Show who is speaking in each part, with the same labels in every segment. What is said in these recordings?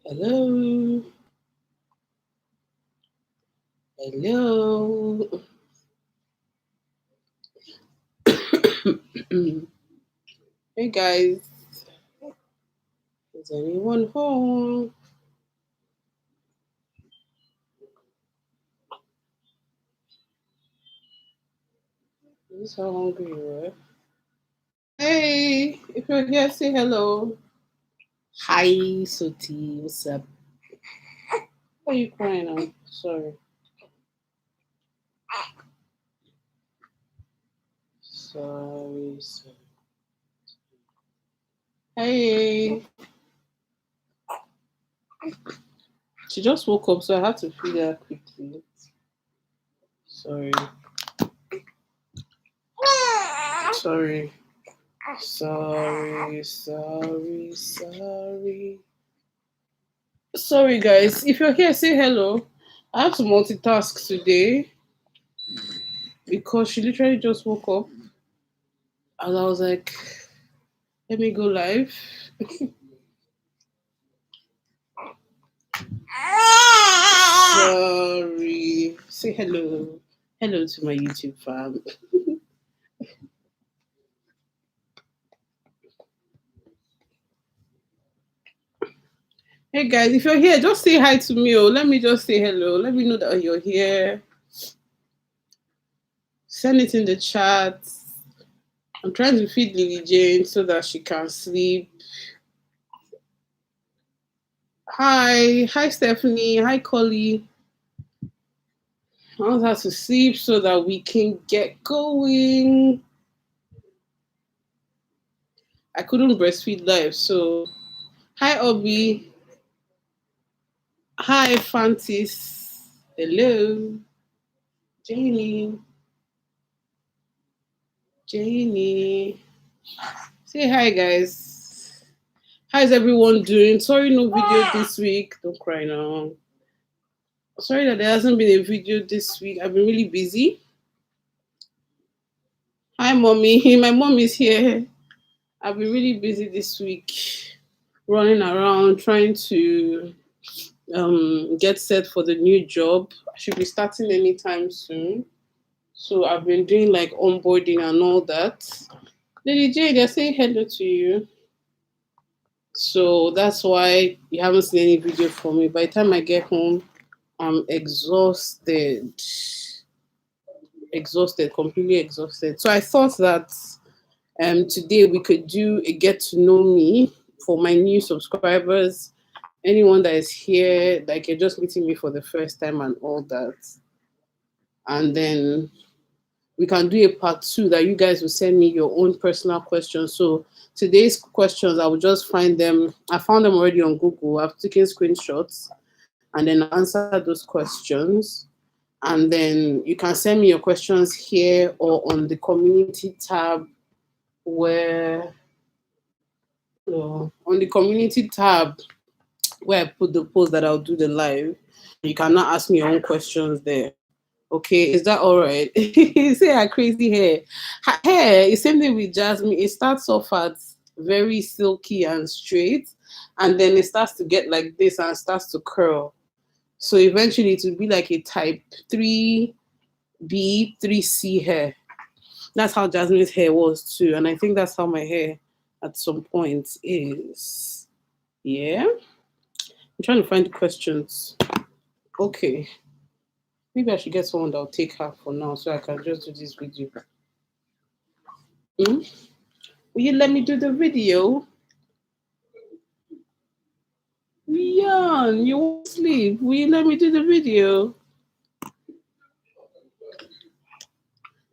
Speaker 1: Hello. Hello. Hey guys, is anyone home? This is how hungry you were. Hey, if you're here, say hello. Hi, Soti. What's up? Why are you crying now? Sorry. Sorry. Hey. She just woke up, so I had to feed her quickly. Sorry. Sorry. Sorry. Sorry, guys. If you're here, say hello. I have to multitask today because she literally just woke up and I was like, let me go live. Sorry. Say hello. Hello to my YouTube fam. Hey guys, if you're here, just say hi to me. Oh, let me just say hello. Let me know that you're here. Send it in the chat. I'm trying to feed Lily Jane so that she can sleep. Hi Stephanie. Hi Collie. I want her to sleep so that we can get going. I couldn't breastfeed live, so hi Obi. Hi Fantis. Hello. Janie. Janie. Say hi guys. How's everyone doing? Sorry no video this week. Don't cry now. Sorry that there hasn't been a video this week. I've been really busy. Hi mommy. My mom is here. I've been really busy this week. Running around trying to get set for the new job. I should be starting anytime soon. So I've been doing like onboarding and all that. Lady J, they're saying hello to you. So that's why you haven't seen any video from me. By the time I get home, I'm exhausted. Exhausted, completely exhausted. So I thought that today we could do a get to know me for my new subscribers, anyone that is here, like you're just meeting me for the first time and all that. And then we can do a part two that you guys will send me your own personal questions. So today's questions, I will just find them. I found them already on Google. I've taken screenshots and then answer those questions. And then you can send me your questions here or on the community tab where on the community tab where I put the post that I'll do the live. You cannot ask me your own questions there. Okay, is that all right? You say her crazy hair. Her hair is same thing with Jasmine. It starts off at very silky and straight, and then it starts to get like this and starts to curl. So eventually it will be like a type 3B, 3C hair. That's how Jasmine's hair was too. And I think that's how my hair at some point is. Yeah. I'm trying to find the questions. Okay. Maybe I should get someone that'll take her for now so I can just do this video. Hmm? Will you let me do the video? Rian, you won't sleep. Will you let me do the video?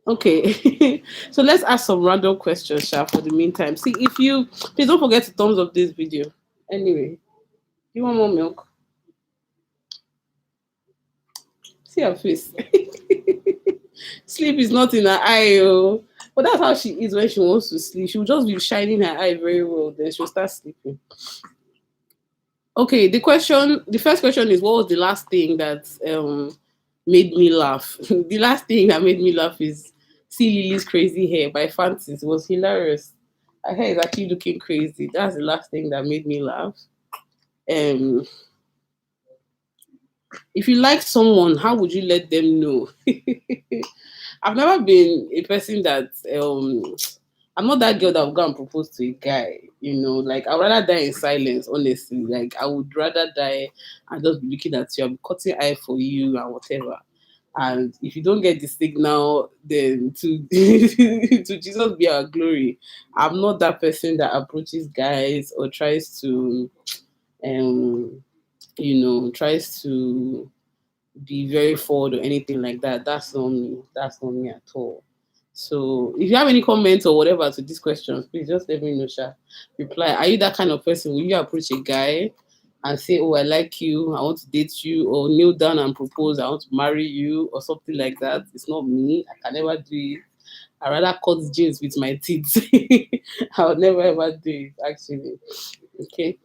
Speaker 1: Okay. So let's ask some random questions, Sha, for the meantime. See if you please don't forget to thumbs up this video. Anyway, you want more milk? See her face. Sleep is not in her eye, oh. But that's how she is when she wants to sleep. She'll just be shining her eye very well, then she'll start sleeping. Okay, the first question is what was the last thing that made me laugh? The last thing that made me laugh is See Lily's Crazy Hair by Fancies. It was hilarious. Her hair is actually looking crazy. That's the last thing that made me laugh. um if you like someone, how would you let them know? I've never been a person that I'm not that girl that will go and propose to a guy, like I'd rather die in silence, honestly. Like I would rather die and just be looking at you, I'll be cutting eye for you and whatever. And if you don't get the signal, then to to Jesus be our glory. I'm not that person that approaches guys or tries to um tries to be very forward or anything like that. That's not me. That's not me at all. So if you have any comments or whatever to these questions, please just let me know, Sha. Reply. Are you that kind of person? Will you approach a guy and say, "Oh, I like you, I want to date you," or kneel down and propose, "I want to marry you," or something like that? It's not me. I can never do it. I rather cut jeans with my teeth. I would never ever do it, actually. Okay.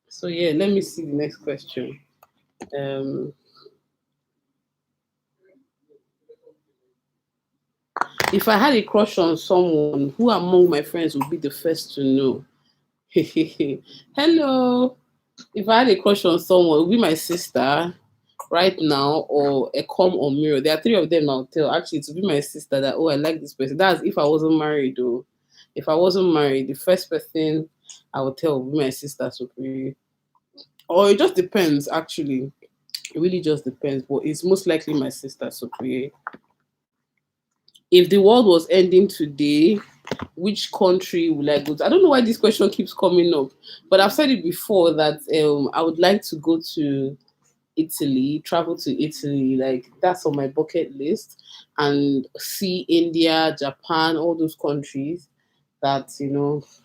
Speaker 1: So yeah, let me see the next question. Um If I had a crush on someone, who among my friends would be the first to know? Hello. If I had a crush on someone, it would be my sister right now, or a com or mirror. There are three of them I'll tell. Actually, to be my sister that, oh, I like this person. That's if I wasn't married, though. If I wasn't married, the first person I would tell would be my sister, Supri. Or it just depends, actually. It really just depends. But it's most likely my sister, Supri. If the world was ending today, which country would I go to? I don't know why this question keeps coming up, but I've said it before that I would like to go to Italy, travel to Italy, like that's on my bucket list, and see India, Japan, all those countries that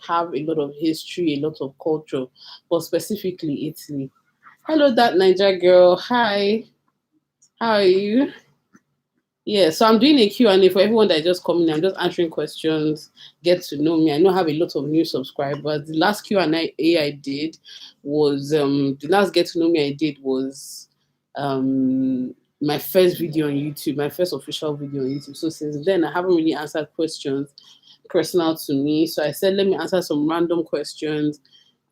Speaker 1: have a lot of history, a lot of culture, but specifically Italy. Hello, that Niger girl. Hi, how are you? Yeah, so I'm doing a Q&A for everyone that is just coming. I'm just answering questions, get to know me. I know I have a lot of new subscribers. The last Q&A I did was the last get to know me I did was my first video on YouTube, my first official video on YouTube. So since then I haven't really answered questions personal to me. So I said let me answer some random questions,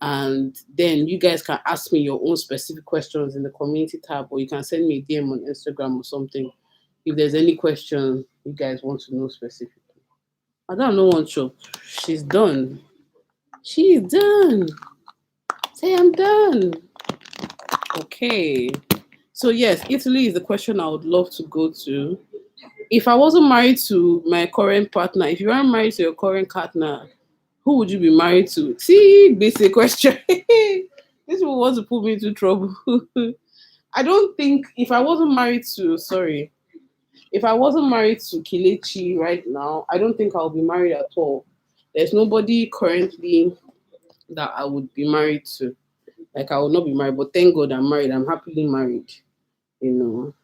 Speaker 1: and then you guys can ask me your own specific questions in the community tab, or you can send me a DM on Instagram or something if there's any question you guys want to know specifically. I don't know one shop. She's done. She's done. Say I'm done. Okay. So yes, Italy is the question I would love to go to. If I wasn't married to my current partner, if you aren't married to your current partner, who would you be married to? See, basic question. This will want to put me into trouble. I don't think if I wasn't married to sorry, if I wasn't married to Kilechi right now, I don't think I'll be married at all. There's nobody currently that I would be married to. Like I would not be married, but thank God I'm married. I'm happily married. You know.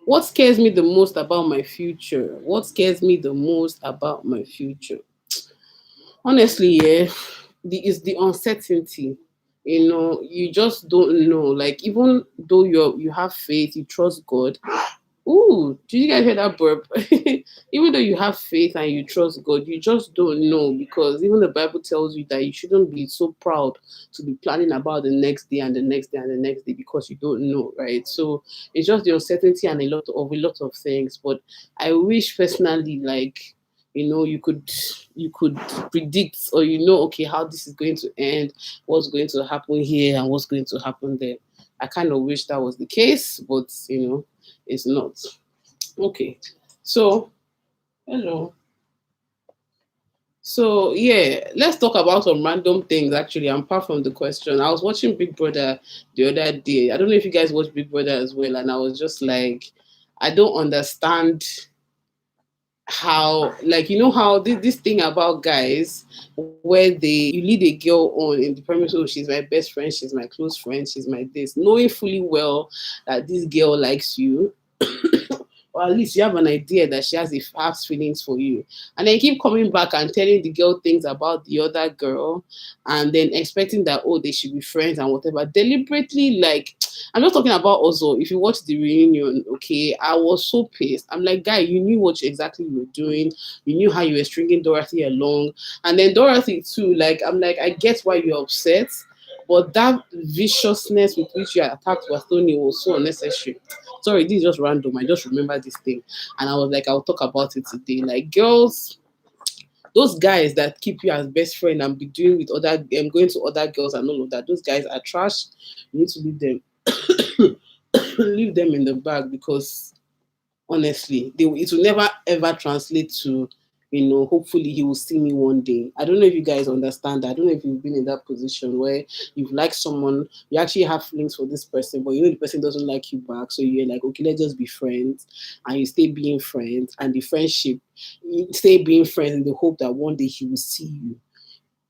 Speaker 1: What scares me the most about my future? What scares me the most about my future? Honestly, yeah, is the uncertainty. You just don't know. Like even though you have faith, you trust God, ooh, did you guys hear that burp? Even though you have faith and you trust God, you just don't know, because even the Bible tells you that you shouldn't be so proud to be planning about the next day and the next day and the next day, because you don't know, right? So it's just the uncertainty and a lot of things. But I wish personally, like, you could predict, or okay, how this is going to end, what's going to happen here and what's going to happen there. I kind of wish that was the case, but it's not. Okay. So, hello. So, yeah, let's talk about some random things actually, apart from the question. I was watching Big Brother the other day. I don't know if you guys watch Big Brother as well, and I was just like, I don't understand how, like, how this thing about guys where you lead a girl on in the premise, oh, she's my best friend, she's my close friend, she's my this, knowing fully well that this girl likes you, or at least you have an idea that she has feelings for you. And then you keep coming back and telling the girl things about the other girl, and then expecting that, oh, they should be friends and whatever. Deliberately, like, I'm not talking about also, if you watch the reunion, okay, I was so pissed. I'm like, guy, you knew what exactly you were doing. You knew how you were stringing Dorothy along. And then Dorothy, too, like, I'm like, I get why you're upset. But that viciousness with which you attacked Bastoni was so unnecessary. Sorry, this is just random. I just remember this thing. And I was like, I'll talk about it today. Like, girls, those guys that keep you as best friend and be doing with other, going to other girls and all of that, those guys are trash. You need to leave them, leave them in the bag, because honestly, it will never ever translate to, hopefully he will see me one day. I don't know if you guys understand that. I don't know if you've been in that position where you've liked someone, you actually have feelings for this person, but the person doesn't like you back. So you're like, okay, let's just be friends. And you stay being friends, and the friendship, you stay being friends in the hope that one day he will see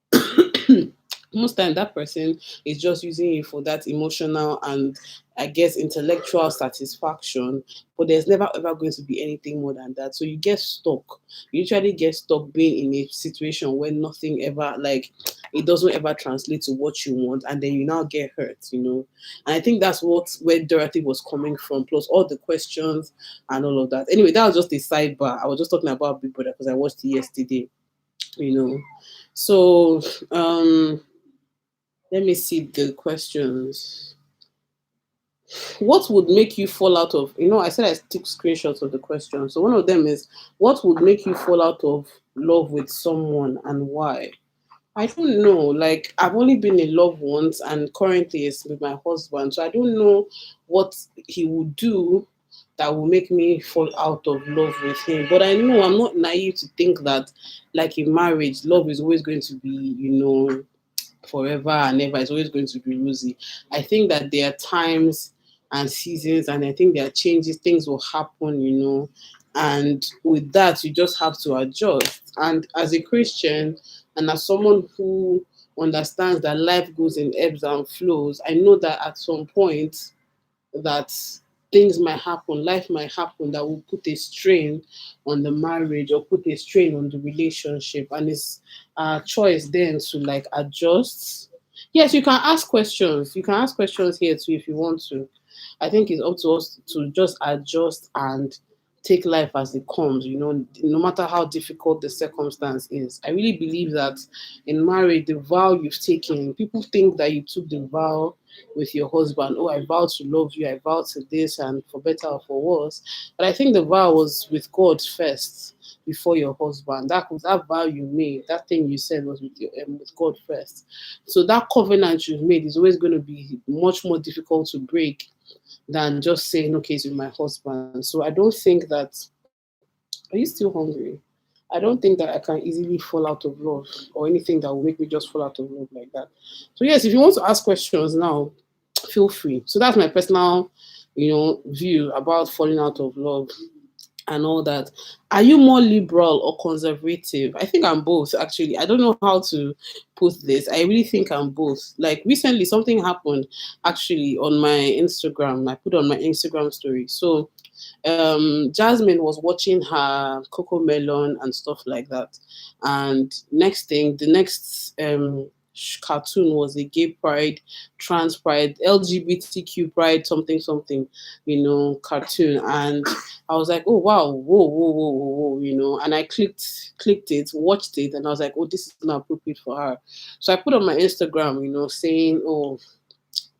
Speaker 1: you. Most time that person is just using you for that emotional and, I guess, intellectual satisfaction, but there's never ever going to be anything more than that. So you get stuck. You usually get stuck being in a situation where nothing ever, like, it doesn't ever translate to what you want, and then you now get hurt. And I think that's where Dorothy was coming from, plus all the questions and all of that. Anyway, that was just a sidebar. I was just talking about Big Brother because I watched it yesterday. you know so um let me see the questions. What would make you fall out of, I said I took screenshots of the questions. So one of them is, what would make you fall out of love with someone and why? I don't know. Like, I've only been in love once, and currently it's with my husband. So I don't know what he would do that will make me fall out of love with him. But I know I'm not naive to think that, like in marriage, love is always going to be, forever and ever. It's always going to be rosy. I think that there are times and seasons, and I think there are changes, things will happen. And with that, you just have to adjust. And as a Christian, and as someone who understands that life goes in ebbs and flows, I know that at some point that things might happen, life might happen that will put a strain on the marriage or put a strain on the relationship. And it's a choice then to, like, adjust. Yes, you can ask questions. You can ask questions here too if you want to. I think it's up to us to just adjust and take life as it comes, no matter how difficult the circumstance is. I really believe that in marriage, the vow you've taken, people think that you took the vow with your husband. Oh, I vow to love you, I vow to this, and for better or for worse. But I think the vow was with God first before your husband. That vow you made, that thing you said was with God first. So that covenant you've made is always going to be much more difficult to break than just saying, okay, it's with my husband. So I don't think that. Are you still hungry? I don't think that I can easily fall out of love or anything that will make me just fall out of love like that. So yes, if you want to ask questions now, feel free. So that's my personal, view about falling out of love and all that. Are you more liberal or conservative? I think I'm both, actually. I don't know how to put this. I really think I'm both. Like, recently something happened actually on my Instagram. I put on my Instagram story. So Jasmine was watching her Coco Melon and stuff like that. And the next cartoon was a gay pride, trans pride, LGBTQ pride, something, something, cartoon. And I was like, oh wow, whoa, whoa, whoa, whoa, whoa, and I clicked it, watched it, and I was like, oh, this is not appropriate for her. So I put on my Instagram, saying, oh,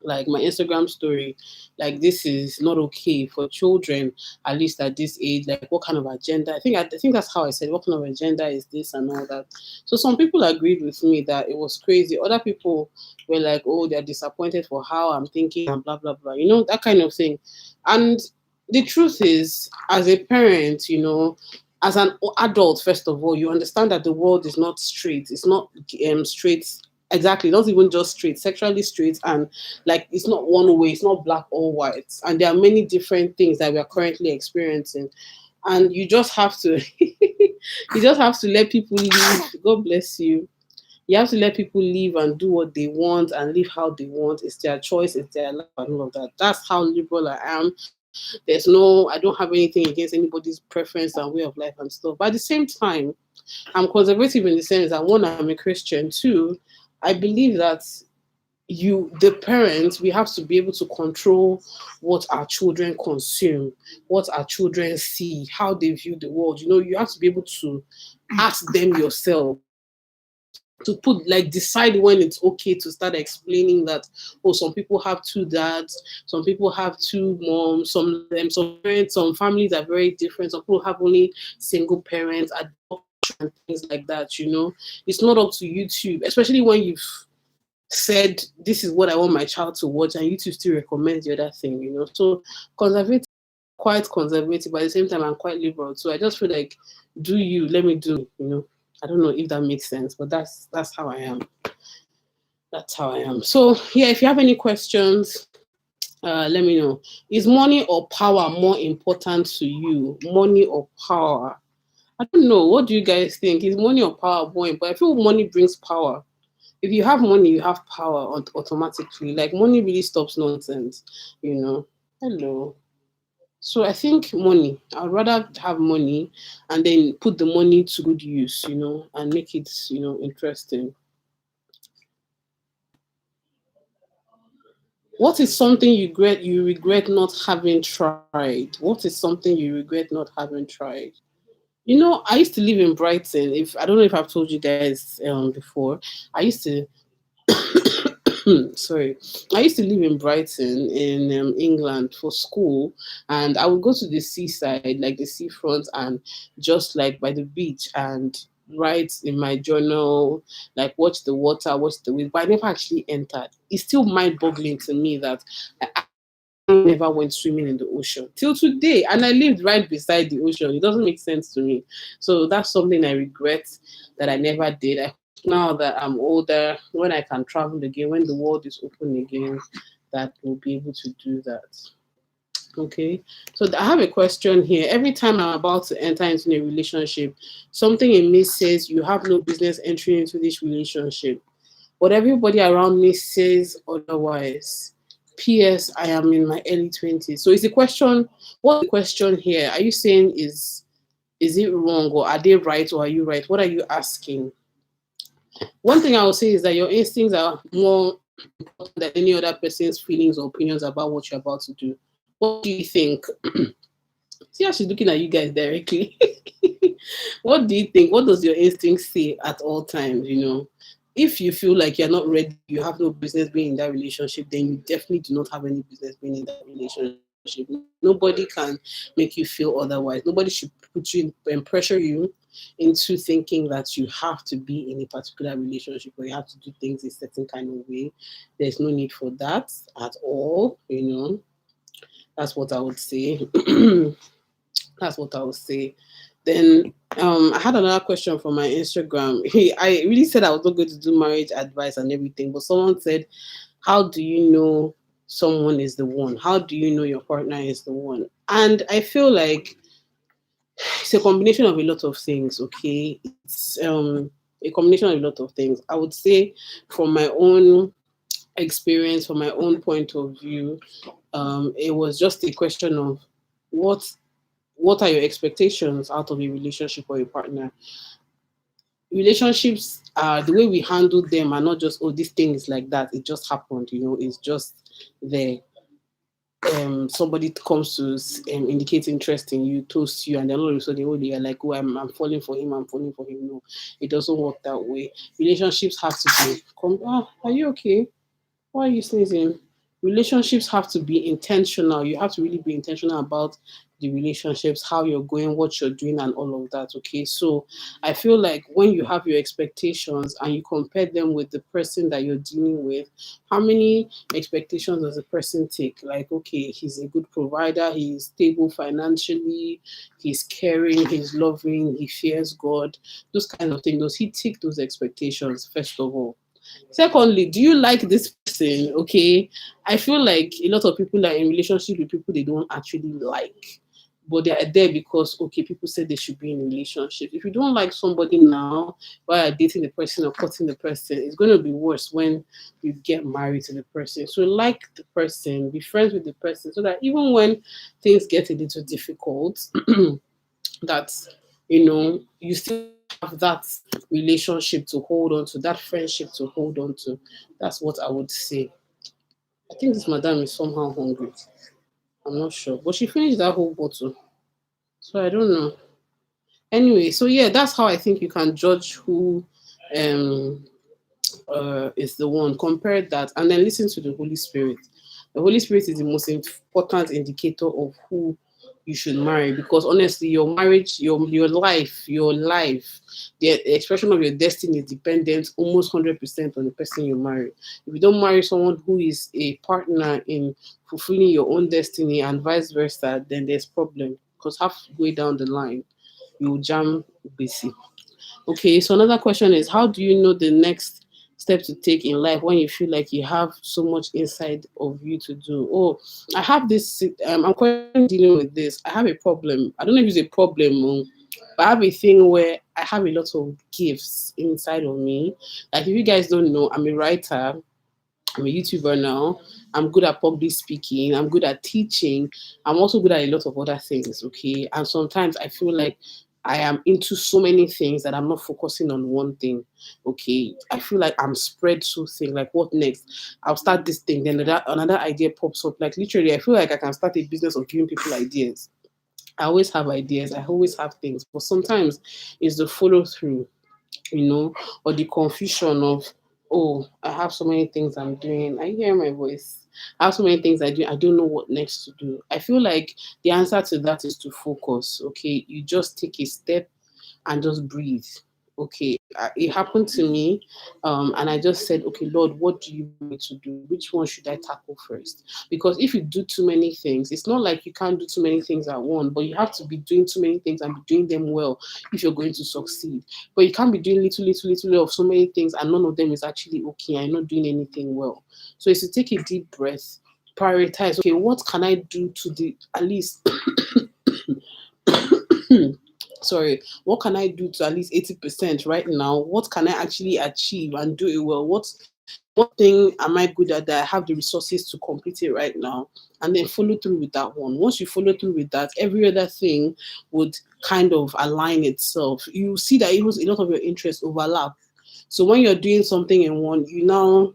Speaker 1: like my Instagram story, like, this is not okay for children, at least at this age. Like, what kind of agenda? I think that's how I said, what kind of agenda is this and all that. So some people agreed with me that it was crazy. Other people were like, oh, they're disappointed for how I'm thinking and blah blah blah. That kind of thing. And the truth is, as a parent, as an adult, first of all, you understand that the world is not straight. It's not straight. Exactly, not even just straight, sexually straight, and, like, it's not one way, it's not black or white, and there are many different things that we are currently experiencing, and you just have to you just have to let people live. God bless you. You have to let people live and do what they want and live how they want. It's their choice, it's their life, and all of that. That's how liberal I am. There's no, I don't have anything against anybody's preference and way of life and stuff. But at the same time, I'm conservative in the sense that one, I'm a Christian. Two, I believe that the parents, we have to be able to control what our children consume, what our children see, how they view the world. You have to be able to ask them yourself to put, like, decide when it's okay to start explaining that, oh, some people have two dads, some people have two moms, some parents, some families are very different, some people have only single parents, adoption and things like that. It's not up to YouTube, especially when you've said this is what I want my child to watch, and YouTube still recommends the other thing. So conservative, quite conservative, but at the same time I'm quite liberal. So I just feel like, do you, let me do. I don't know if that makes sense, but that's how I am. That's how I am. So yeah, if you have any questions, let me know. Is money or power more important to you? Money or power? I don't know. What do you guys think? Is money or power more important? I feel money brings power. If you have money, you have power automatically. Like, money really stops nonsense. Hello. So I think money. I'd rather have money and then put the money to good use, and make it interesting. What is something you regret not having tried? What is something you regret not having tried? I used to live in Brighton. If I don't know if I've told you guys before, I used to sorry, I used to live in Brighton in England for school, and I would go to the seaside, like the seafront, and just like by the beach and write in my journal, like watch the water, watch the wind. But I never actually entered. It's still mind-boggling to me that I never went swimming in the ocean till today, and I lived right beside the ocean. It doesn't make sense to me. So that's something I regret that I never did. I hope now that I'm older, when I can travel again, when the world is open again, that we'll be able to do that. Okay, so I have a question here. Every time I'm about to enter into a relationship, something in me says you have no business entering into this relationship, but everybody around me says otherwise. P.S. I am in my early 20s. So is the question, what's the question here? Are you saying is it wrong, or are they right, or are you right? What are you asking? One thing I will say is that your instincts are more important than any other person's feelings or opinions about what you're about to do. What do you think? See how she's looking at you guys directly. What do you think? What does your instinct say at all times? If you feel like you're not ready, you have no business being in that relationship, then you definitely do not have any business being in that relationship. Nobody can make you feel otherwise. Nobody should put you in and pressure you into thinking that you have to be in a particular relationship or you have to do things a certain kind of way. There's no need for that at all. That's what I would say. That's what I would say. Then I had another question from my Instagram. I really said I was not going to do marriage advice and everything, but someone said, how do you know someone is the one? How do you know your partner is the one? And I feel like it's a combination of a lot of things, okay? It's a combination of a lot of things. I would say, from my own experience, from my own point of view, it was just a question of what what are your expectations out of a relationship or a partner. Relationships are the way we handle them are not just, oh, this thing is like that, it just happened, it's just there. Somebody comes to indicate interest in you, toast you, and then all of a sudden, oh, they are like, oh, I'm falling for him, I'm falling for him. No, it doesn't work that way. Relationships have to be, are you okay? Why are you sneezing? Relationships have to be intentional. You have to really be intentional about the relationships, how you're going, what you're doing, and all of that. Okay. So I feel like when you have your expectations and you compare them with the person that you're dealing with, how many expectations does the person take? Like, okay, he's a good provider, he's stable financially, he's caring, he's loving, he fears God, those kind of things. Does he tick those expectations, first of all? Secondly, do you like this person? Okay. I feel like a lot of people are in relationship with people they don't actually like. but they are there because okay, people said they should be in a relationship. If you don't like somebody now while you're dating the person or courting the person, it's going to be worse when you get married to the person. So like the person, be friends with the person, so that even when things get a little difficult, that you still have that relationship to hold on to, that friendship to hold on to. That's what I would say. I think this madam is somehow hungry. I'm not sure, but she finished that whole bottle, so I don't know. Anyway, so yeah, that's how I think you can judge who um is the one. Compare that and then listen to the Holy Spirit. The Holy Spirit is the most important indicator of who you should marry, because honestly, your marriage, your life, the expression of your destiny is dependent almost 100% on the person you marry. If you don't marry someone who is a partner in fulfilling your own destiny and vice versa, then there's problem, because halfway down the line you will jam busy. Okay, so another question is, how do you know the next step to take in life when you feel like you have so much inside of you to do? Oh, I have this. I'm currently dealing with this. I have a problem. I don't know if it's a problem, but I have a thing where I have a lot of gifts inside of me. Like if you guys don't know, I'm a writer. I'm a YouTuber now. I'm good at public speaking. I'm good at teaching. I'm also good at a lot of other things. Okay. And sometimes I feel like I am into so many things that I'm not focusing on one thing. Okay. I feel like I'm spread so thin. Like, what next? I'll start this thing. Then another idea pops up. Like, literally, I feel like I can start a business of giving people ideas. I always have ideas. I always have things. But sometimes it's the follow through, or the confusion of, oh, I have so many things I'm doing. I hear my voice. I have so many things I do. I don't know what next to do. I feel like the answer to that is to focus. Okay, you just take a step and just breathe. Okay, it happened to me, and I just said, okay, Lord, what do you want me to do? Which one should I tackle first? Because if you do too many things, it's not like you can't do too many things at once, but you have to be doing too many things and be doing them well if you're going to succeed. But you can't be doing little of so many things and none of them is actually okay and not doing anything well. So it's to take a deep breath, prioritize. Okay, what can I do to the at least sorry, what can I do to at least 80% right now? What can I actually achieve and do it well? What thing am I good at that I have the resources to complete it right now? And then follow through with that one. Once you follow through with that, every other thing would kind of align itself. You see that even a lot of your interests overlap. So when you're doing something in one, you now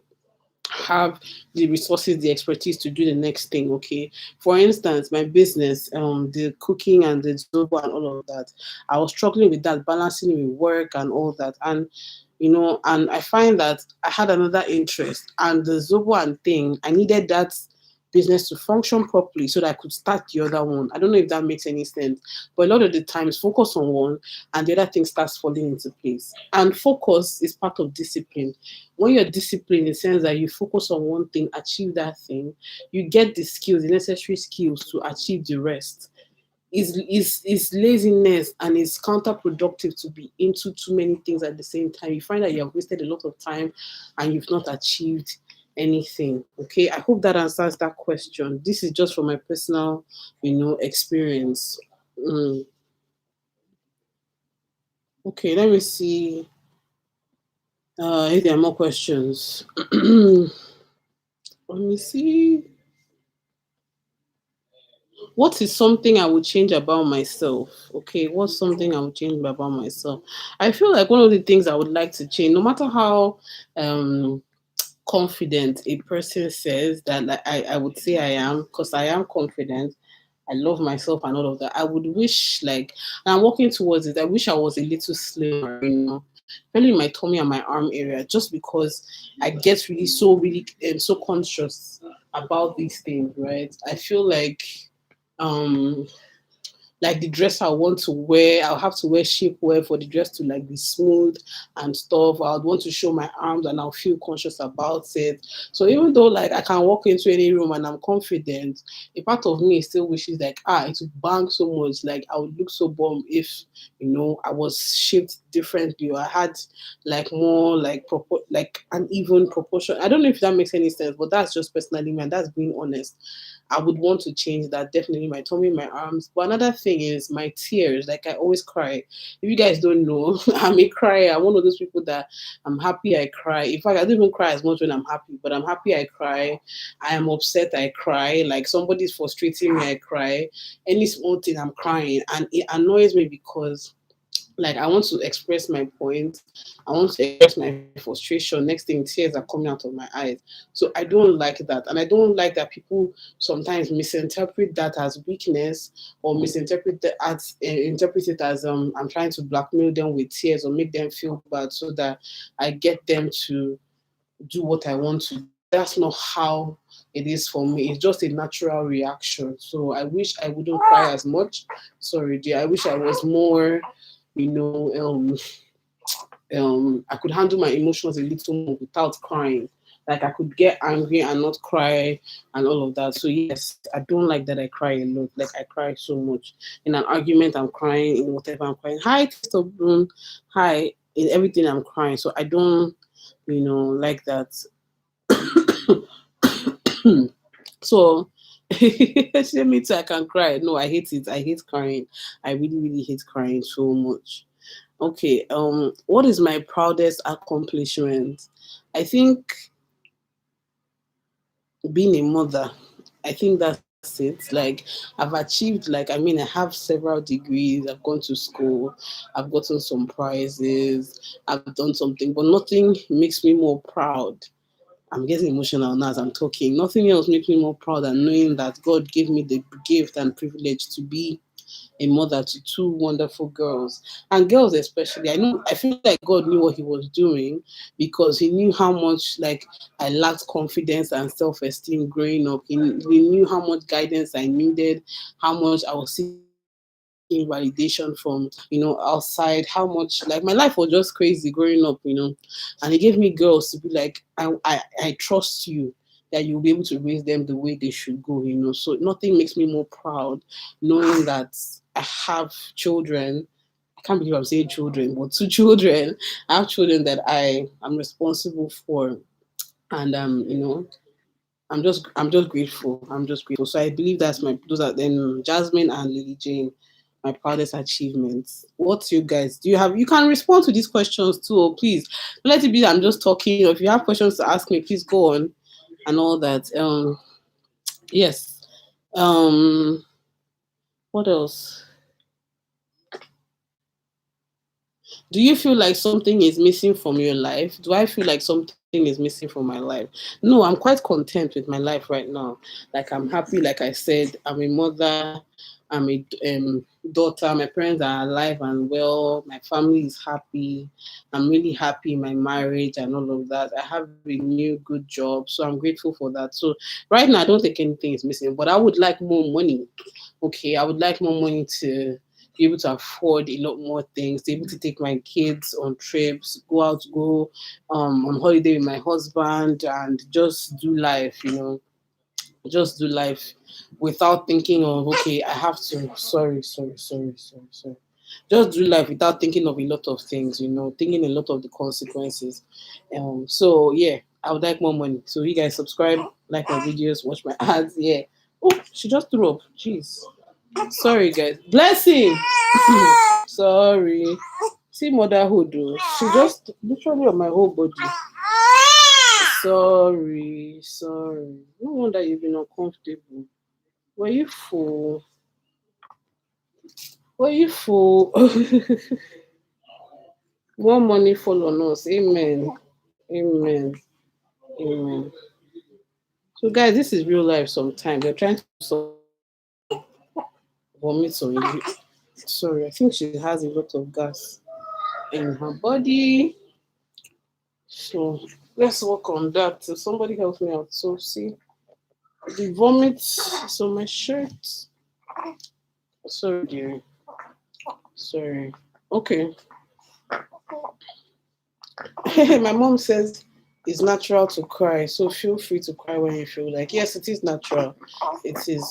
Speaker 1: have the resources, the expertise to do the next thing. Okay. For instance, my business, the cooking and the Zobo and all of that, I was struggling with that, balancing it with work and all that. And I find that I had another interest and the Zobo and thing, I needed that business to function properly so that I could start the other one. I don't know if that makes any sense, but a lot of the times focus on one and the other thing starts falling into place. And focus is part of discipline. When you're disciplined in the sense that you focus on one thing, achieve that thing, you get the skills, the necessary skills to achieve the rest. Is laziness and it's counterproductive to be into too many things at the same time. You find that you have wasted a lot of time and you've not achieved anything. Okay, I hope that answers that question. This is just from my personal, experience. Mm. Okay, let me see if there are more questions. Let me see. What is something I would change about myself? Okay, what's something I would change about myself? I feel like one of the things I would like to change, no matter how confident a person says that, like, I would say I am, because I am confident. I love myself and all of that. I would wish, like, and I'm working towards it. I wish I was a little slimmer, especially in my tummy and my arm area, just because I get really so conscious about these things, right? I feel like um like the dress I want to wear. I'll have to wear shapewear for the dress to like be smooth and stuff. I'd want to show my arms and I'll feel conscious about it. So even though like I can walk into any room and I'm confident, a part of me still wishes like it would bang so much. Like I would look so bomb if I was shaped differently or I had like more like like an even proportion. I don't know if that makes any sense, but that's just personally me and that's being honest. I would want to change that. Definitely my tummy, my arms. But another thing is my tears. Like I always cry. If you guys don't know, I'm a crier. I'm one of those people that I'm happy I cry. In fact, I don't even cry as much when I'm happy, but I'm happy I cry. I am upset I cry. Like somebody's frustrating me, I cry. Any small thing I'm crying. And it annoys me because like I want to express my point. I want to express my frustration. Next thing, tears are coming out of my eyes. So I don't like that, and I don't like that people sometimes misinterpret that as weakness or misinterpret that as interpret it as I'm trying to blackmail them with tears or make them feel bad so that I get them to do what I want to do. That's not how it is for me. It's just a natural reaction. So I wish I wouldn't cry as much. Sorry, dear. I wish I was more, you know, I could handle my emotions a little more without crying. Like I could get angry and not cry and all of that. So yes, I don't like that I cry a lot. Like I cry so much. In an argument, I'm crying. In whatever I'm crying. Hi, Crystal Bloom. Hi. In everything I'm crying. So I don't, like that. So say me too, I can cry. No, I hate it. I hate crying. I really, really hate crying so much. Okay, what is my proudest accomplishment? I think being a mother. I think that's it. Like I've achieved I have several degrees, I've gone to school, I've gotten some prizes, I've done something, but nothing makes me more proud. I'm getting emotional now as I'm talking. Nothing else makes me more proud than knowing that God gave me the gift and privilege to be a mother to two wonderful girls, and girls especially. I feel like God knew what He was doing because He knew how much I lacked confidence and self-esteem growing up. He knew how much guidance I needed, how much I was seeking validation from outside, how much my life was just crazy growing up, and He gave me girls to be like, I trust you that you'll be able to raise them the way they should go. So nothing makes me more proud knowing that I have children. I can't believe I'm saying children, but two children. I have children that I am responsible for, and I'm just grateful. I'm just grateful. So I believe those are then Jasmine and Lily Jane, my proudest achievements. What's you guys? You can respond to these questions too, please. Let it be that I'm just talking. Or if you have questions to ask me, please go on and all that. Yes. Um, what else? Do you feel like something is missing from your life? Do I feel like something is missing from my life? No, I'm quite content with my life right now. Like I'm happy, like I said, I'm a mother, I'm a daughter, my parents are alive and well, my family is happy, I'm really happy in my marriage and all of that. I have a new good job, so I'm grateful for that. So right now I don't think anything is missing, but I would like more money. Okay, I would like more money to be able to afford a lot more things, to be able to take my kids on trips, go on holiday with my husband, and just do life, just do life without thinking of, okay, I have to, sorry. Just do life without thinking of a lot of things, thinking a lot of the consequences. So yeah, I would like more money. So you guys subscribe, like my videos, watch my ads. Yeah. Oh, she just threw up. Jeez. Sorry, guys. Blessing. Sorry. See motherhood, though. She just literally on my whole body. Sorry. No wonder you've been uncomfortable. Were you full? Were you full? More money fall on us. Amen. Amen. Amen. So, guys, this is real life sometimes. They're trying to vomit on you. Sorry, I think she has a lot of gas in her body. So let's work on that. So somebody help me out. So see the vomit. So my shirt. Sorry, dear. Sorry. Okay. My mom says it's natural to cry, so feel free to cry when you feel like. Yes, it is natural. It is.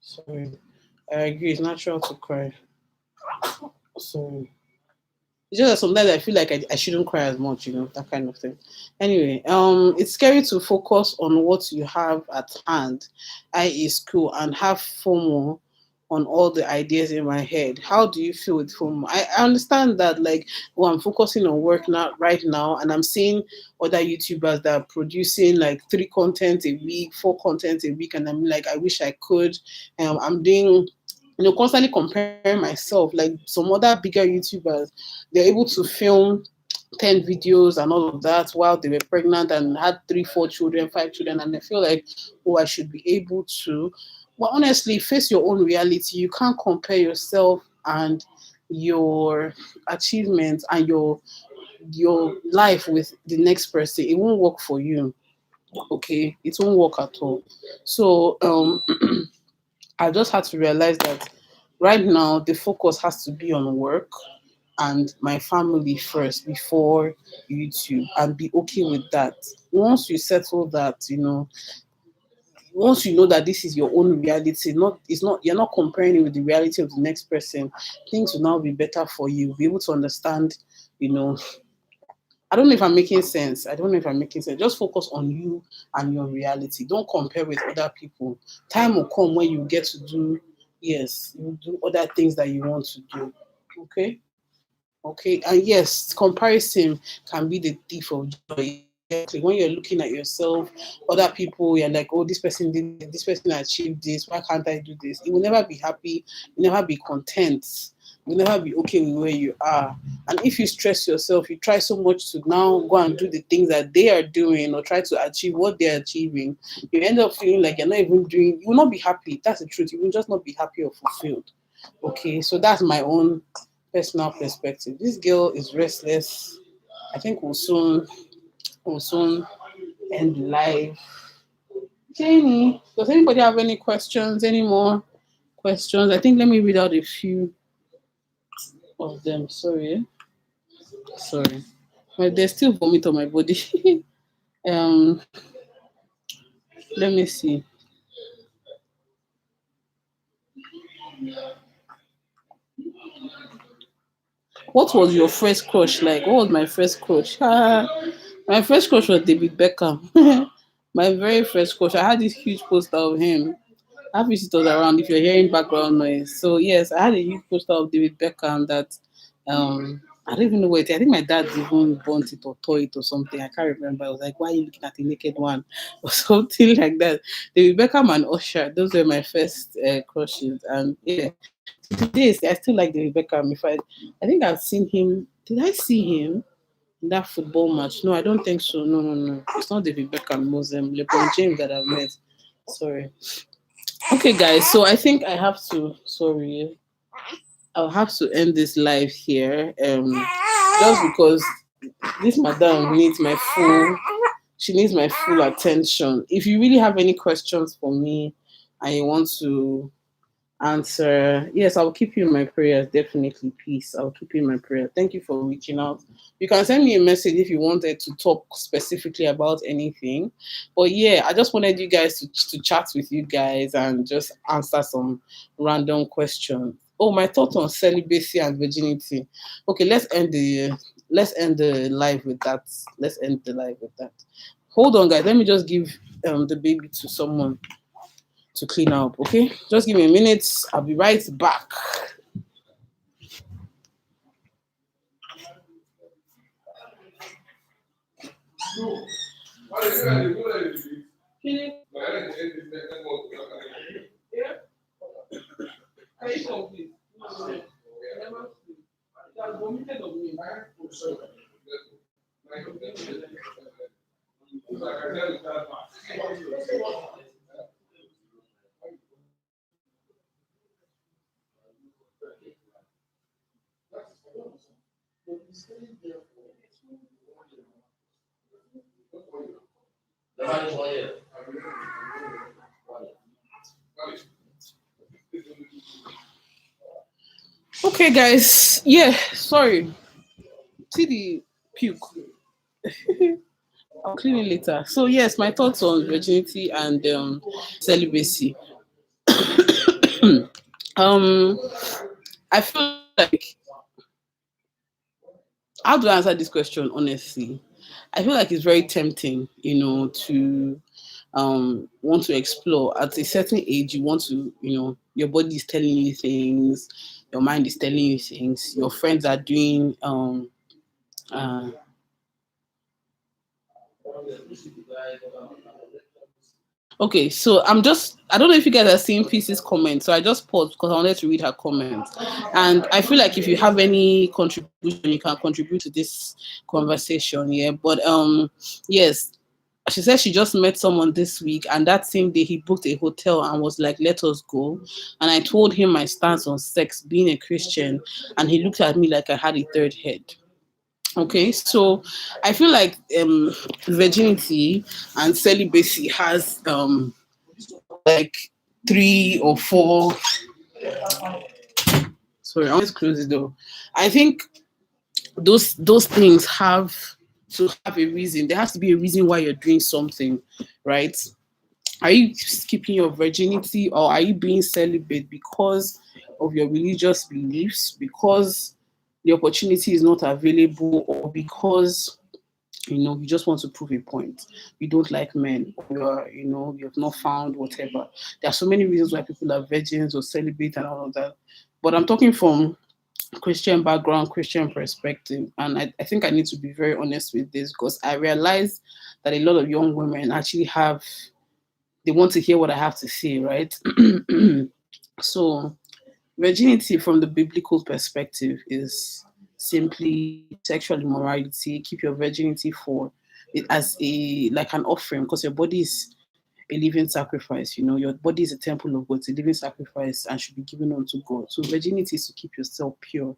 Speaker 1: Sorry. I agree. It's natural to cry. Sorry. It's just that sometimes I feel like I shouldn't cry as much, that kind of thing. Anyway, it's scary to focus on what you have at hand, i.e., school, and have FOMO on all the ideas in my head. How do you feel with FOMO? I understand that, like, I'm focusing on work now, right now, and I'm seeing other YouTubers that are producing like three content a week, four content a week, and I'm like, I wish I could. I'm doing constantly comparing myself, like some other bigger YouTubers, they're able to film 10 videos and all of that while they were pregnant and had three, four children, five children. And I feel like, oh, I should be able to. Well, honestly, face your own reality. You can't compare yourself and your achievements and your life with the next person. It won't work for you. Okay, it won't work at all. So I just had to realize that right now the focus has to be on work and my family first before YouTube, and be okay with that. Once you settle that, once you know that this is your own reality, not it's not you're not comparing it with the reality of the next person, things will now be better for you. Be able to understand, you know, I don't know if I'm making sense. I don't know if I'm making sense. Just focus on you and your reality. Don't compare with other people. Time will come when you get to do, yes, you do other things that you want to do. Okay? Okay. And yes, comparison can be the thief of joy. Exactly. When you're looking at yourself, other people, you're like, oh, this person did this, this person achieved this. Why can't I do this? You will never be happy. You'll never be content. You'll never be okay with where you are. And if you stress yourself, you try so much to now go and do the things that they are doing or try to achieve what they're achieving, you end up feeling like you're not even doing, you will not be happy. That's the truth. You will just not be happy or fulfilled. Okay, so that's my own personal perspective. This girl is restless. I think we'll soon end the live. Janie, does anybody have any questions? Any more questions? I think let me read out a few of them. Sorry. Sorry. But there's still vomit on my body. um, let me see. What was your first crush like? What was my first crush? My first crush was David Beckham. My very first crush. I had this huge poster of him. I have visitors around if you're hearing background noise. So yes, I had a huge poster of David Beckham that I don't even know where it is. I think my dad even burnt it or tore it or something. I can't remember. I was like, why are you looking at the naked one? Or something like that. David Beckham and Usher, those were my first crushes. And yeah, today I still like David Beckham. I think I've seen him. Did I see him in that football match? No, I don't think so. No, no, no. It's not David Beckham. It was LeBron James that I've met. Sorry. Okay, guys. So I think I have to. Sorry, I'll have to end this live here. Just because this madam needs my full. She needs my full attention. If you really have any questions for me, and you want to answer, yes, I'll keep you in my prayers. Definitely, peace. I'll keep you in my prayer. Thank you for reaching out. You can send me a message if you wanted to talk specifically about anything. But yeah, I just wanted you guys to chat with you guys and just answer some random questions. Oh, my thoughts on celibacy and virginity. Okay, let's end the live with that. Let's end the live with that. Hold on, guys. Let me just give the baby to someone to clean up. Okay, just give me a minute. I'll be right back. Okay, guys. Yeah, sorry. See the puke. I'll clean it later. So yes, my thoughts on virginity and celibacy. um, I feel like, how do I answer this question honestly? I feel like it's very tempting, to want to explore. At a certain age, you want to, your body is telling you things, your mind is telling you things, your friends are doing uh okay, so I don't know if you guys are seeing Pieces comment, so I just paused because I wanted to read her comment. And I feel like if you have any contribution, you can contribute to this conversation, yeah. But yes, she said she just met someone this week, and that same day he booked a hotel and was like, let us go. And I told him my stance on sex, being a Christian, and he looked at me like I had a third head. Okay, so I feel like virginity and celibacy has like three or four. Sorry, I always close the door. I think those things have to have a reason. There has to be a reason why you're doing something, right? Are you keeping your virginity, or are you being celibate because of your religious beliefs, because the opportunity is not available, or because you just want to prove a point? You don't like men, or you have not found whatever. There are so many reasons why people are virgins or celibate and all of that. But I'm talking from Christian background, Christian perspective. And I think I need to be very honest with this, because I realize that a lot of young women actually they want to hear what I have to say, right? So, virginity from the biblical perspective is simply sexual immorality. Keep your virginity for it as a like an offering, because your body is a living sacrifice. Your body is a temple of God, it's a living sacrifice and should be given unto God. So virginity is to keep yourself pure.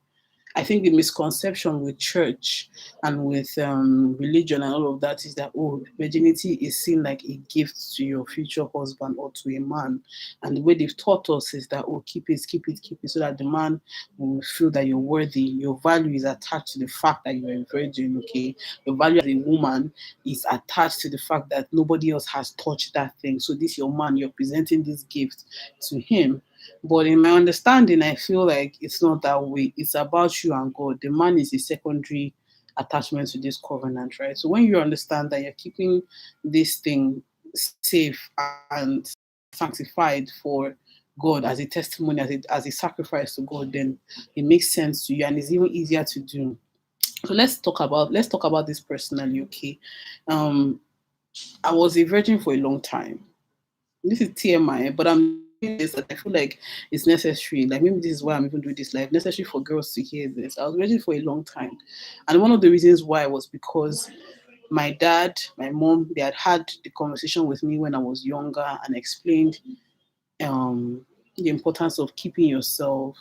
Speaker 1: I think the misconception with church and with religion and all of that is that, oh, virginity is seen like a gift to your future husband or to a man. And the way they've taught us is that, oh, keep it, keep it, keep it, so that the man will feel that you're worthy. Your value is attached to the fact that you're a virgin, okay? Your value as a woman is attached to the fact that nobody else has touched that thing. So this your man, you're presenting this gift to him. But in my understanding, I feel like it's not that way. It's about you and God. The man is a secondary attachment to this covenant, right? So when you understand that you're keeping this thing safe and sanctified for God as a testimony, as a sacrifice to God, then it makes sense to you, and it's even easier to do. So let's talk about this personally, okay? Um, I was a virgin for a long time. This is TMI, but I'm doing this that I feel like it's necessary. Like maybe this is why I'm even doing this live. Necessary for girls to hear this. I was ready for a long time, and one of the reasons why was because my dad, my mom, they had the conversation with me when I was younger and explained um, the importance of keeping yourself,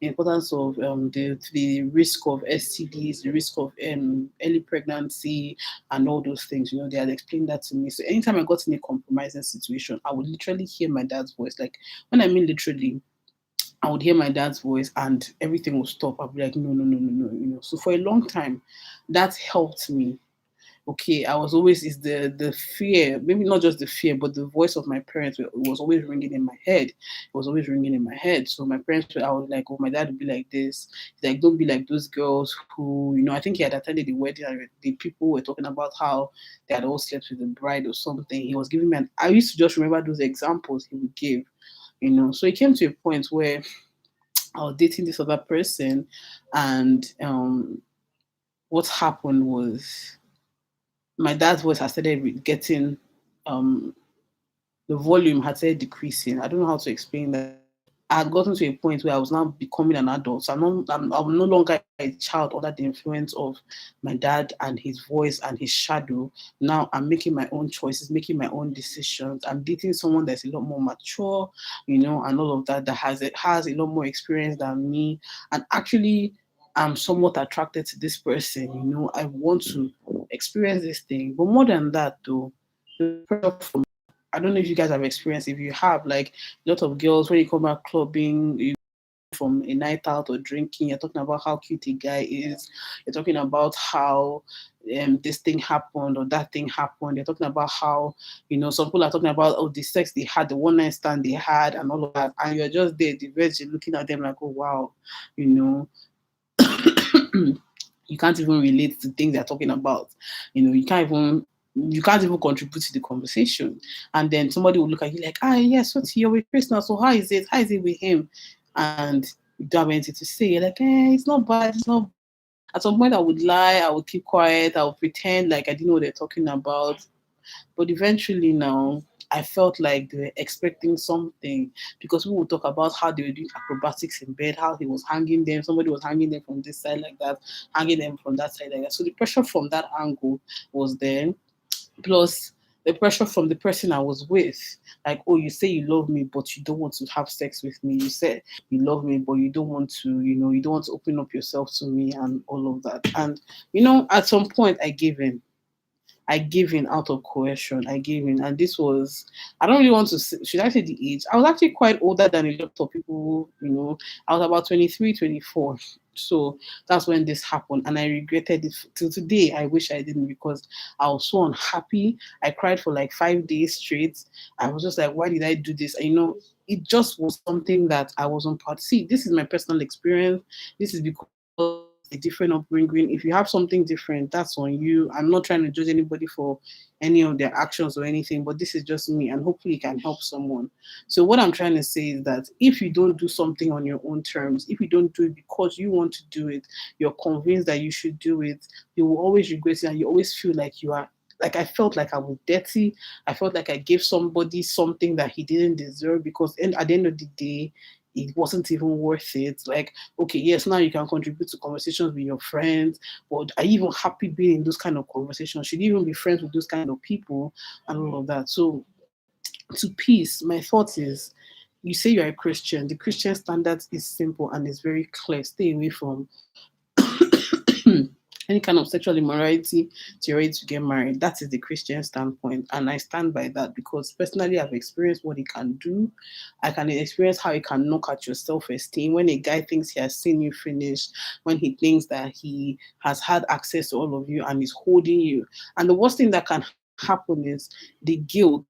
Speaker 1: the importance of the risk of STDs, the risk of early pregnancy, and all those things. They had explained that to me. So anytime I got in a compromising situation, I would literally hear my dad's voice. Like when I mean literally, I would hear my dad's voice and everything would stop. I'd be like, no, no, no, no, no. So for a long time, that helped me. Okay, I was always is the fear, maybe not just the fear, but the voice of my parents was always ringing in my head. It was always ringing in my head. So my parents, I was like, oh, my dad would be like this. He's like, don't be like those girls who, I think he had attended the wedding and the people were talking about how they had all slept with the bride or something. He was giving me, I used to just remember those examples he would give. So it came to a point where I was dating this other person, and what happened was my dad's voice had started getting the volume had started decreasing. I don't know how to explain that. I had gotten to a point where I was now becoming an adult. So I'm no longer a child under the influence of my dad and his voice and his shadow. Now I'm making my own choices, making my own decisions. I'm dating someone that's a lot more mature, and all of that, that has a lot more experience than me. And actually, I'm somewhat attracted to this person. I want to experience this thing. But more than that, though, the pressure from I don't know if you guys have experienced. If you have, like a lot of girls when you come back clubbing, you from a night out or drinking. You're talking about how cute a guy is. You're talking about how this thing happened or that thing happened. You're talking about how, some people are talking about, the sex they had, the one night stand they had, and all of that. And you're just there, the virgin, looking at them like, oh, wow, you know, you can't even relate to things they're talking about. You can't even contribute to the conversation. And then somebody will look at you like, yes, what's you're with Chris now, so how is it? How is it with him? And you don't have anything to say. You're like, it's not bad, it's not bad. At some point I would lie, I would keep quiet, I would pretend like I didn't know what they're talking about. But eventually now, I felt like they were expecting something, because we would talk about how they were doing acrobatics in bed, how he was hanging them, somebody was hanging them from this side like that, hanging them from that side like that. So the pressure from that angle was there, plus the pressure from the person I was with. Like, oh, you say you love me, but you don't want to have sex with me. You said you love me, but you don't want to, you don't want to open up yourself to me and all of that. And, at some point I gave in. I gave in out of coercion. I gave in, and this was. I don't really want to. Should I say the age? I was actually quite older than a lot of people. I was about 23, 24. So that's when this happened, and I regretted it till today. I wish I didn't, because I was so unhappy. I cried for like 5 days straight. I was just like, why did I do this? And, it just was something that I wasn't part. See, this is my personal experience. This is because a different upbringing. If you have something different, that's on you. I'm not trying to judge anybody for any of their actions or anything, but this is just me, and hopefully it can help someone. So what I'm trying to say is that if you don't do something on your own terms, if you don't do it because you want to do it, you're convinced that you should do it, you will always regret it, and you always feel like you are. Like, I felt like I was dirty. I felt like I gave somebody something that he didn't deserve, because at the end of the day, it wasn't even worth it. Like, okay, yes, now you can contribute to conversations with your friends, but are you even happy being in those kind of conversations? Should you even be friends with those kind of people and all of that? So, to peace, my thought is, you say you're a Christian. The Christian standard is simple and is very clear. Stay away from any kind of sexual immorality till you're ready to get married. That is the Christian standpoint. And I stand by that, because personally I've experienced what it can do. I can experience how it can knock at your self-esteem. When a guy thinks he has seen you finish, when he thinks that he has had access to all of you and is holding you. And the worst thing that can happen is the guilt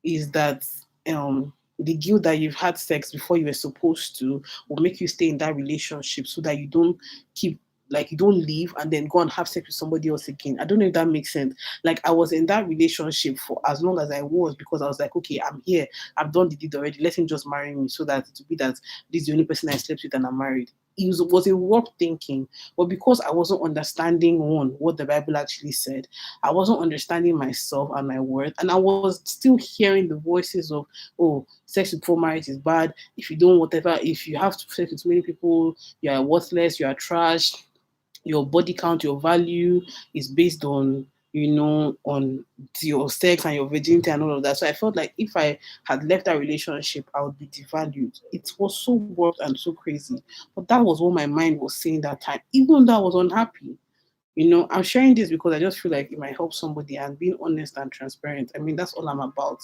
Speaker 1: is that the guilt that you've had sex before you were supposed to will make you stay in that relationship, so that you don't keep, like, you don't leave and then go and have sex with somebody else again. I don't know if that makes sense. Like, I was in that relationship for as long as I was, because I was like, okay, I'm here, I've done the deed already, let him just marry me, so that it will be that this is the only person I slept with and I'm married. It was a warped thinking, but because I wasn't understanding, one, what the Bible actually said, I wasn't understanding myself and my worth, and I was still hearing the voices of, oh, sex before marriage is bad. If you don't, whatever, if you have sex with many people, you are worthless, you are trash. Your body count, your value is based on, on your sex and your virginity and all of that. So I felt like if I had left that relationship, I would be devalued. It was so warped and so crazy. But that was what my mind was saying that time, even though I was unhappy. I'm sharing this because I just feel like it might help somebody, and being honest and transparent. I mean, that's all I'm about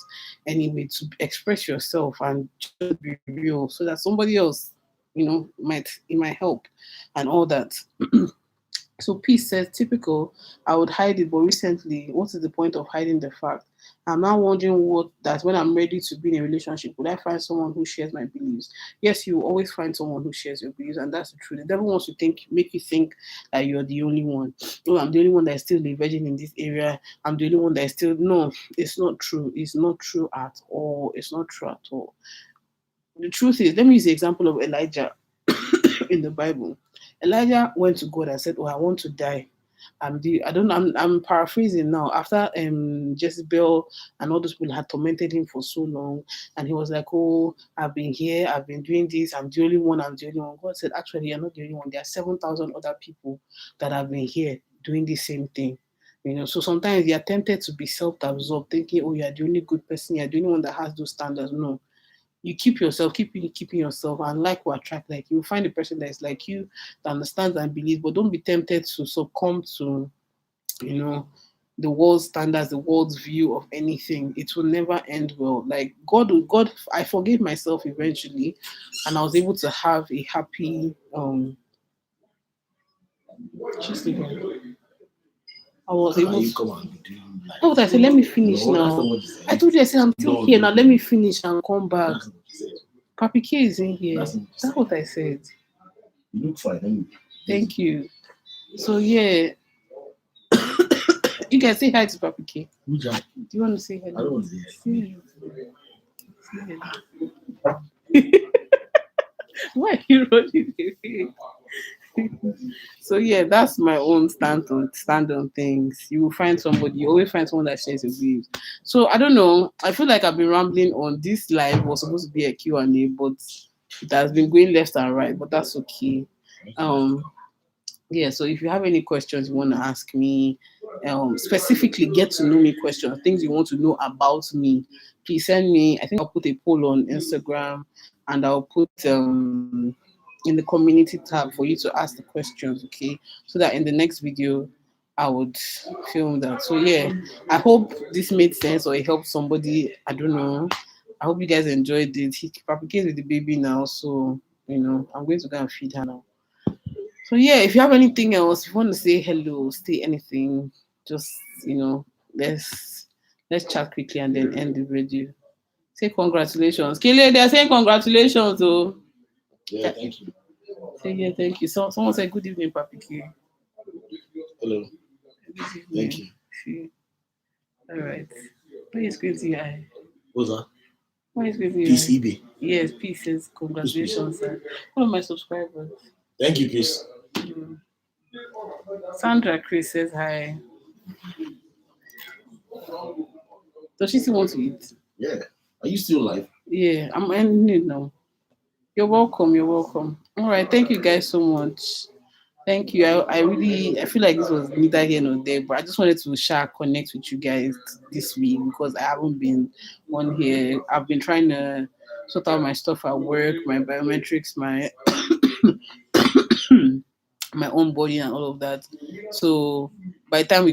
Speaker 1: anyway, to express yourself and just be real, so that somebody else, it might help and all that. So Peace says, typical, I would hide it, but recently, what is the point of hiding the fact? I'm now wondering that when I'm ready to be in a relationship, would I find someone who shares my beliefs? Yes, you will always find someone who shares your beliefs, and that's the truth. The devil wants to make you think that you're the only one. Oh, I'm the only one that is still a virgin in this area. I'm the only one that is still. No, it's not true. It's not true at all. It's not true at all. The truth is, let me use the example of Elijah in the Bible. Elijah went to God and said, "Oh, I want to die." I'm paraphrasing now. After Jezebel and all those people had tormented him for so long, and he was like, "Oh, I've been here, I've been doing this. I'm the only one. I'm the only one." God said, "Actually, you're not the only one. There are 7,000 other people that have been here doing the same thing." So sometimes you're tempted to be self-absorbed, thinking, "Oh, you're the only good person. You're the only one that has those standards." No, you keep yourself, keeping yourself, and like will attract like. You'll find a person that is like you, that understands and believes, but don't be tempted to succumb to, you know, the world's standards, the world's view of anything, it will never end well. Like God, I forgave myself eventually, and I was able to have a happy just leave it. I was
Speaker 2: How can
Speaker 1: able
Speaker 2: you
Speaker 1: to.
Speaker 2: come and be doing like
Speaker 1: Oh, I said, let me finish
Speaker 2: no, that's
Speaker 1: now.
Speaker 2: not what you said.
Speaker 1: I told you, I said, I'm still
Speaker 2: No,
Speaker 1: here
Speaker 2: no,
Speaker 1: now. Let me finish and come back.
Speaker 2: that's not what you said.
Speaker 1: Papi K is in here.
Speaker 2: That's not what you
Speaker 1: That's
Speaker 2: said.
Speaker 1: what I said.
Speaker 2: You look fine anyway.
Speaker 1: Thank you. So, yeah, you guys say hi to Papi K.
Speaker 2: Who's that?
Speaker 1: Do you want to say
Speaker 2: I don't
Speaker 1: hello?
Speaker 2: want to hear.
Speaker 1: Say hello. Say hello. Why are you running away? So yeah, that's my own stand on things. You will find somebody. You always find someone that shares your views. So I don't know. I feel like I've been rambling on. This live was supposed to be a Q&A, but it has been going left and right. But that's okay. Um, yeah. So if you have any questions you want to ask me, specifically get to know me questions, things you want to know about me, please send me. I think I'll put a poll on Instagram, and I'll put in the community tab for you to ask the questions, okay? So that in the next video I would film that. So yeah, I hope this made sense or it helped somebody. I don't know. I hope you guys enjoyed it. He propagates with the baby now, so I'm going to go and feed her now. So yeah, if you have anything else, if you want to say hello, say anything, just let's let's chat quickly and then end the video. Say congratulations. Kile, they're saying congratulations, oh.
Speaker 2: Yeah, thank you.
Speaker 1: Say yeah, thank you. So someone said good evening, Papi K.
Speaker 2: Hello.
Speaker 1: Good
Speaker 2: Thank
Speaker 1: evening.
Speaker 2: you.
Speaker 1: See. All right. Why is crazy eye?
Speaker 2: What's that?
Speaker 1: Why is crazy eye?
Speaker 2: PCB.
Speaker 1: Yes, peace says
Speaker 2: Who's peace?
Speaker 1: congratulations, sir. One of my subscribers.
Speaker 2: Thank you, Chris.
Speaker 1: Mm. Sandra Chris says hi. Does she still want to eat?
Speaker 2: Yeah. Are you still alive?
Speaker 1: Yeah, I'm ending it now. You're welcome. You're welcome. All right. Thank you guys so much. Thank you. I feel like this was neither here nor there, but I just wanted to share connect with you guys this week because I haven't been on here. I've been trying to sort out my stuff at work, my biometrics, my my own body and all of that. So by the time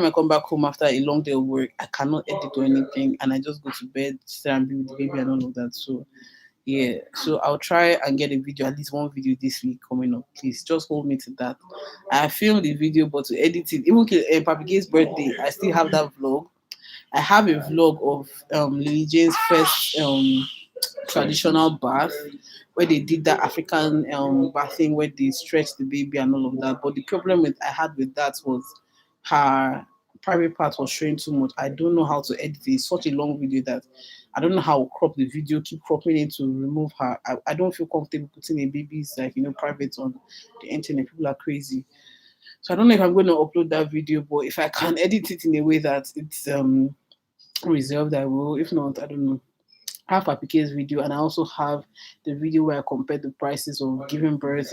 Speaker 1: I come back home after a long day of work, I cannot edit or anything, and I just go to bed, sit and be with the baby and all of that. So yeah, so I'll try and get a video, at least one video this week coming up. Please just hold me to that. I filmed the video, but to edit it, even Papi Gay's birthday, I still have that vlog. I have a vlog of Lily Jane's first traditional bath where they did that African bathing where they stretched the baby and all of that. But the problem with I had with that was her private part was showing too much. I don't know how to edit it. It's such a long video that I don't know how to crop the video, keep cropping it to remove her. I don't feel comfortable putting a baby's private on the internet. People are crazy. So I don't know if I'm going to upload that video, but if I can edit it in a way that it's reserved, I will. If not, I don't know. I have Apike's video, and I also have the video where I compared the prices of giving birth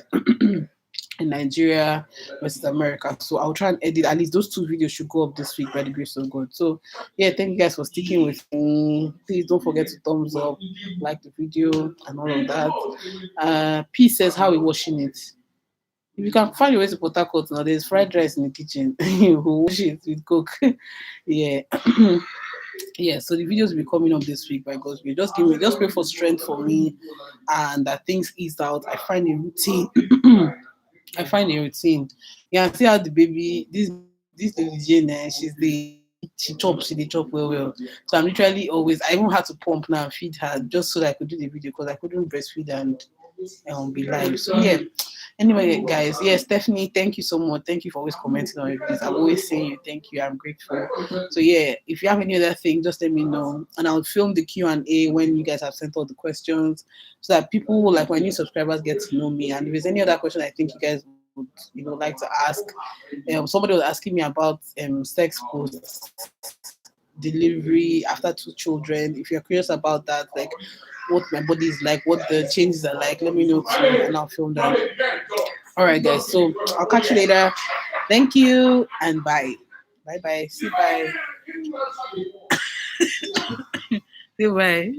Speaker 1: in Nigeria versus America. So I'll try and edit at least those two videos should go up this week by the grace of God. So yeah, thank you guys for sticking with me. Please don't forget to thumbs up, like the video, and all of that. P says how we washing it. If you can find your way to Port Harcourt now, there's fried rice in the kitchen. You wash it with Coke. Yeah. Yeah, so the videos will be coming up this week by God's will. Just pray for strength for me and that things ease out. I find a routine. I find a routine. Yeah, see how the baby, this lady Jane, she dey chop well well. So I'm literally always I even had to pump now and feed her just so that I could do the video because I couldn't breastfeed and be live. So yeah. Anyway, guys, yeah, Stephanie, thank you so much. Thank you for always commenting on it. I'm always saying you thank you. I'm grateful. So yeah, if you have any other thing, just let me know, and I'll film the Q&A when you guys have sent all the questions, so that people like my new subscribers get to know me. And if there's any other question I think you guys would like to ask, somebody was asking me about sex post delivery after two children. If you're curious about that, like what my body is like, what the changes are like, let me know too, and I'll film that. All right, guys. So I'll catch you later. Thank you and bye. Bye bye. See bye. See bye.